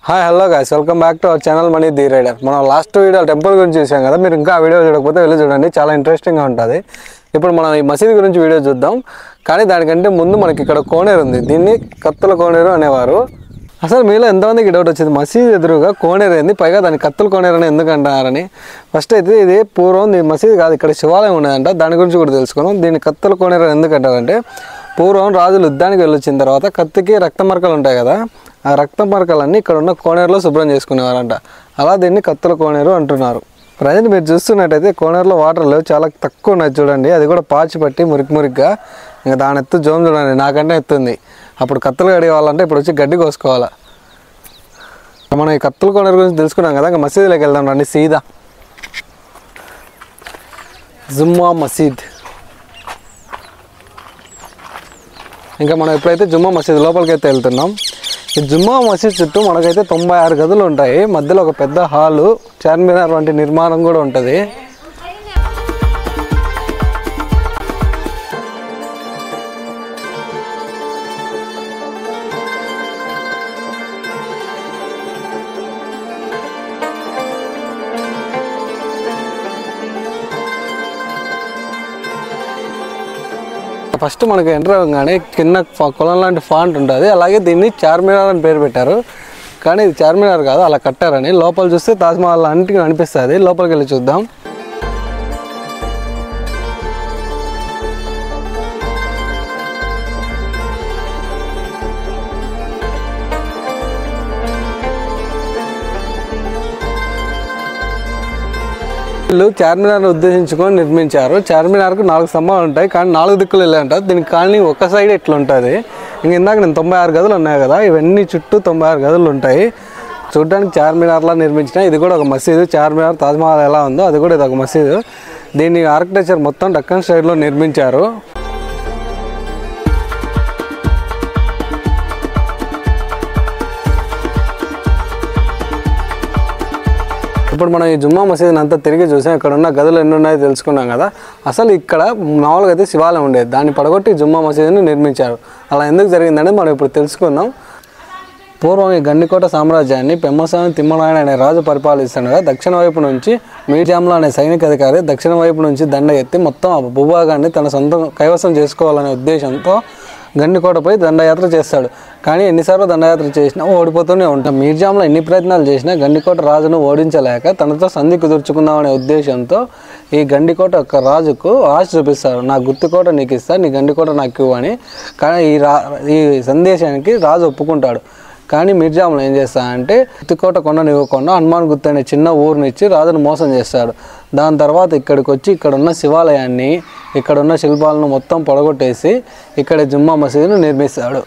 Hi hello guys, welcome back to our channel Money the Rider. మనం last video temple గురించి చూసాం కదా. మీరు ఇంకా ఆ వీడియో చూడకపోతే వెళ్ళి చూడండి, చాలా ఇంట్రెస్టింగ్గా ఉంటుంది. ఇప్పుడు మనం ఈ మసీదు గురించి వీడియో చూద్దాం. కానీ దానికంటే ముందు మనకి ఇక్కడ కోనేరు ఉంది. దీన్ని కత్తుల కోనేరు అనేవారు. అసలు మీలో ఎంతమందికి డౌట్ వచ్చింది, మసీదు ఎదురుగా కోనేరు ఏంది, పైగా దాన్ని కత్తుల కోనేరు అని ఎందుకు అంటారని? ఫస్ట్ అయితే ఇది పూర్వం మసీదు కాదు, ఇక్కడ శివాలయం ఉండేదంట. దాని గురించి కూడా తెలుసుకున్నాం. దీన్ని కత్తుల కోనేరు ఎందుకు అంటారంటే, పూర్వం రాజులు యుద్ధానికి వెళ్ళొచ్చిన తర్వాత కత్తికి రక్త మరకలు ఉంటాయి కదా, ఆ రక్త మరకలన్నీ ఇక్కడ ఉన్న కోనేరులో శుభ్రం చేసుకునేవారంట. అలా దీన్ని కత్తుల కోనేరు అంటున్నారు. ప్రజెంట్ మీరు చూస్తున్నట్టయితే కోనేరులో వాటర్ లేవు, చాలా తక్కువ ఉన్నాయి చూడండి. అది కూడా పాచి పట్టి మురికిగా. ఇంకా దాని ఎత్తు జోమ్ చూడండి, నాకంటే ఎత్తుంది. అప్పుడు కత్తులు కడిగేవాళ్ళంటే ఇప్పుడు వచ్చి గడ్డి కోసుకోవాలా. మనం ఈ కత్తుల కోనేరు గురించి తెలుసుకున్నాం కదా. ఇంకా మసీదులోకి వెళ్దాం రండి సీదా. జుమ్మా మసీద్. ఇంకా మనం ఎప్పుడైతే జుమ్మా మసీద్ లోపలికి అయితే వెళ్తున్నాం. ఈ జుమ్మా మసీద్ చుట్టూ మనకైతే 96 గదులు ఉంటాయి. మధ్యలో ఒక పెద్ద హాలు, చార్మినార్ వంటి నిర్మాణం కూడా ఉంటుంది. ఫస్ట్ మనకు ఎంటర్ అవ్వగానే కింద కొలం లాంటి ఫాంట్ ఉంటుంది. అలాగే దీన్ని చార్మినార్ అని పేరు పెట్టారు. కానీ ఇది చార్మినార్ కాదు, అలా కట్టారని. లోపల చూస్తే తాజ్మహల్ లాంటివి అనిపిస్తుంది. లోపలికి వెళ్ళి చూద్దాం. వీళ్ళు చార్మినార్ని ఉద్దేశించుకొని నిర్మించారు. చార్మినార్కు 4 స్తంభాలు ఉంటాయి, కానీ 4 దిక్కులు వెళ్ళాయంట. దీనికి కానీ ఒక సైడ్ ఎట్లా ఉంటుంది. ఇందాక నేను 96 గదులు ఉన్నాయి కదా, ఇవన్నీ చుట్టూ 96 గదులు ఉంటాయి. చూడడానికి చార్మినార్లా నిర్మించిన ఇది కూడా ఒక మసీదు. చార్మినార్ తాజ్మహల్ ఎలా ఉందో అది కూడా ఇది ఒక మసీదు. దీని ఆర్కిటెక్చర్ మొత్తం దక్కన్ స్టైల్లో నిర్మించారు. ఇప్పుడు మనం ఈ జుమ్మా మసీదుని అంతా తిరిగి చూసాం. ఇక్కడ ఉన్న గదులు ఎన్ని ఉన్నాయో తెలుసుకున్నాం కదా. అసలు ఇక్కడ మామూలుగా అయితే శివాలయం ఉండేది, దాన్ని పడగొట్టి జుమ్మా మసీదుని నిర్మించారు. అలా ఎందుకు జరిగిందని మనం ఇప్పుడు తెలుసుకుందాం. పూర్వం ఈ గండికోట సామ్రాజ్యాన్ని పెమ్మస్వామి తిమ్మనాయుడు అనే రాజు పరిపాలిస్తుండగా దక్షిణ వైపు నుంచి మీర్జాంలా అనే సైనిక అధికారి దక్షిణ వైపు నుంచి దండ ఎత్తి మొత్తం ఆ భూభాగాన్ని తన సొంతం కైవసం చేసుకోవాలనే ఉద్దేశంతో గండికోటపై దండయాత్ర చేస్తాడు. కానీ ఎన్నిసార్లు దండయాత్ర చేసినా ఓడిపోతూనే ఉంటాం. మీర్జాంలో ఎన్ని ప్రయత్నాలు చేసినా గండికోట రాజును ఓడించలేక తనతో సంధి కుదుర్చుకుందామనే ఉద్దేశంతో ఈ గండికోట యొక్క రాజుకు ఆశ చూపిస్తారు. నా గుర్తుకోట నీకు ఇస్తా, నీ గండికోట నాకు ఇవ్వు అని. కానీ ఈ సందేశానికి రాజు ఒప్పుకుంటాడు. కానీ మీర్జాంలో ఏం చేస్తాడంటే గుత్తికోట కొండను ఇవ్వకుండా హనుమాన్ గుత్తి అనే చిన్న ఊరినిచ్చి రాజును మోసం చేస్తాడు. దాని తర్వాత ఇక్కడికి వచ్చి ఇక్కడున్న శివాలయాన్ని, ఇక్కడున్న శిల్పాలను మొత్తం పొడగొట్టేసి ఇక్కడ జుమ్మా మసీదును నిర్మిస్తాడు.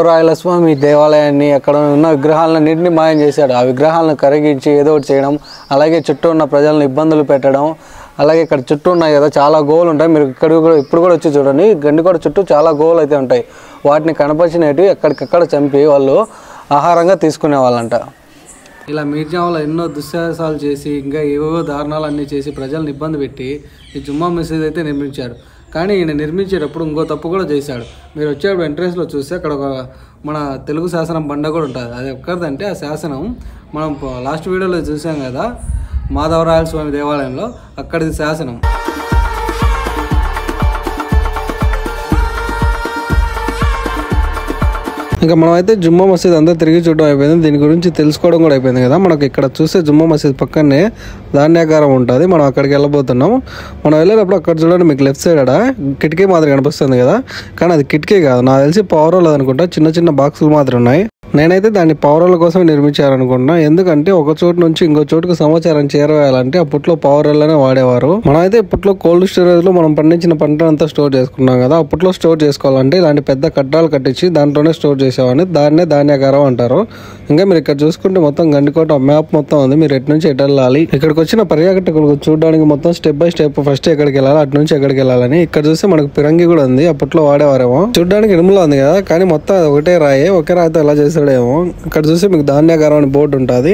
రాయలస్వామి దేవాలయాన్ని, అక్కడ ఉన్న విగ్రహాలన్నింటినీ మాయం చేశాడు. ఆ విగ్రహాలను కరిగించి ఏదో ఒకటి చేయడం, అలాగే చుట్టూ ఉన్న ప్రజలను ఇబ్బందులు పెట్టడం. అలాగే ఇక్కడ చుట్టూ ఉన్నాయి కదా చాలా గోవులు ఉంటాయి. మీరు ఇప్పుడు కూడా వచ్చి చూడండి, గండికోట చుట్టూ చాలా గోవులు అయితే ఉంటాయి. వాటిని కనపరిచినవి ఎక్కడికక్కడ చంపి వాళ్ళు ఆహారంగా తీసుకునే వాళ్ళంట. ఇలా మీర్జాంలో ఎన్నో దుస్సాహసాలు చేసి ఇంకా ఏవేవో దారుణాలు అన్నీ చేసి ప్రజలను ఇబ్బంది పెట్టి ఈ జుమ్మా మసీద్ అయితే నిర్మించాడు. కానీ ఈయన నిర్మించేటప్పుడు ఇంకో తప్పు కూడా చేశాడు. మీరు వచ్చేటప్పుడు ఎంట్రెన్స్లో చూస్తే అక్కడ ఒక మన తెలుగు శాసనం బండ కూడా ఉంటుంది. అది ఎక్కడిదంటే ఆ శాసనం మనం లాస్ట్ వీడియోలో చూసాం కదా, మాధవరాయల స్వామి దేవాలయంలో, అక్కడిది శాసనం. ఇంకా మనమైతే జుమ్మా మసీద్ అంతా తిరిగి చూడడం అయిపోయింది. దీని గురించి తెలుసుకోవడం కూడా అయిపోయింది కదా. మనకు ఇక్కడ చూస్తే జుమ్మా మసీద్ పక్కనే ధాన్యాగారం ఉంటుంది. మనం అక్కడికి వెళ్ళబోతున్నాం. మనం వెళ్ళేటప్పుడు అక్కడ చూడండి, మీకు లెఫ్ట్ సైడ్ అక్కడ కిటికీ మాదిరి కనిపిస్తుంది కదా, కానీ అది కిటికీ కాదు. నాకు తెలిసి పవర్ లేదు అనుకుంటా. చిన్న చిన్న బాక్సులు మాత్రం ఉన్నాయి. నేనైతే దాన్ని పవర్ కోసం నిర్మించారనుకుంటున్నా. ఎందుకంటే ఒక చోటు నుంచి ఇంకో చోటుకు సమాచారం చేరవేయాలంటే అప్పట్లో పవర్ వెళ్ళనే వాడేవారు. మనమైతే ఇప్పట్లో కోల్డ్ స్టోరేజ్ లో మనం పండించిన పంటనంతా స్టోర్ చేసుకున్నాం కదా. అప్పట్లో స్టోర్ చేసుకోవాలంటే ఇలాంటి పెద్ద కట్టాలు కట్టించి దాంట్లోనే స్టోర్ చేసేవాడిని. దాన్నే ధాన్యాగారం అంటారు. ఇంకా మీరు ఇక్కడ చూసుకుంటే మొత్తం గండికోట మ్యాప్ మొత్తం ఉంది. మీరు ఎటు నుంచి ఎటు వెళ్ళాలి, ఇక్కడికి వచ్చిన పర్యాటకులకు చూడడానికి మొత్తం స్టెప్ బై స్టెప్ ఫస్ట్ ఎక్కడికి వెళ్ళాలి, అటు నుంచి ఎక్కడికి వెళ్ళాలని. ఇక్కడ చూస్తే మనకు పిరంగి కూడా ఉంది, అప్పట్లో వాడేవారేమో. చూడడానికి ఇనుములా ఉంది కదా, కానీ మొత్తం ఒకటే రాయి. ఒకే రాయితో ఎలా చేస్తారు చేస్తాడేమో. ఇక్కడ చూస్తే మీకు ధాన్యాగారం అని బోర్డు ఉంటుంది.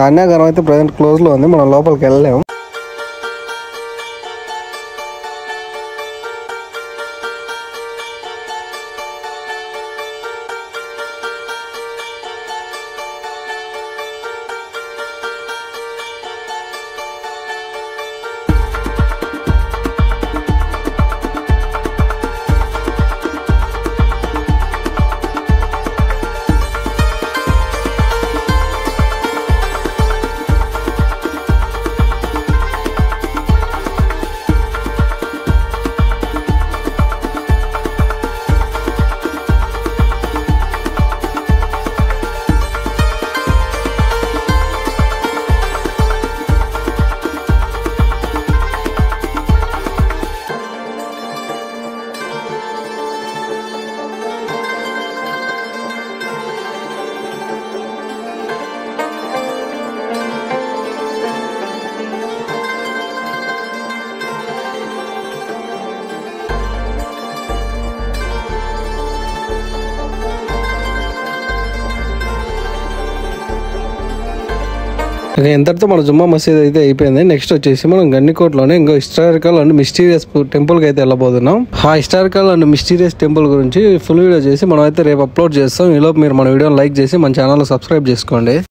ధాన్యాగారం అయితే ప్రజెంట్ క్లోజ్లో ఉంది, మనం లోపలికి వెళ్ళలేము. ఇంతటితో మన జుమ్మా మసీద్ అయితే అయిపోయింది. నెక్స్ట్ వచ్చేసి మనం గండికోటలోనే ఇంకో హిస్టారికల్ అండ్ మిస్టీరియస్ టెంపుల్కి అయితే వెళ్ళబోతున్నాం. ఆ హిస్టారికల్ అండ్ మిస్టీరియస్ టెంపుల్ గురించి ఫుల్ వీడియో చేసి మనం అయితే రేపు అప్లోడ్ చేస్తాం. ఈలోపు మీరు మన వీడియోని లైక్ చేసి మన ఛానల్ సబ్స్క్రైబ్ చేసుకోండి.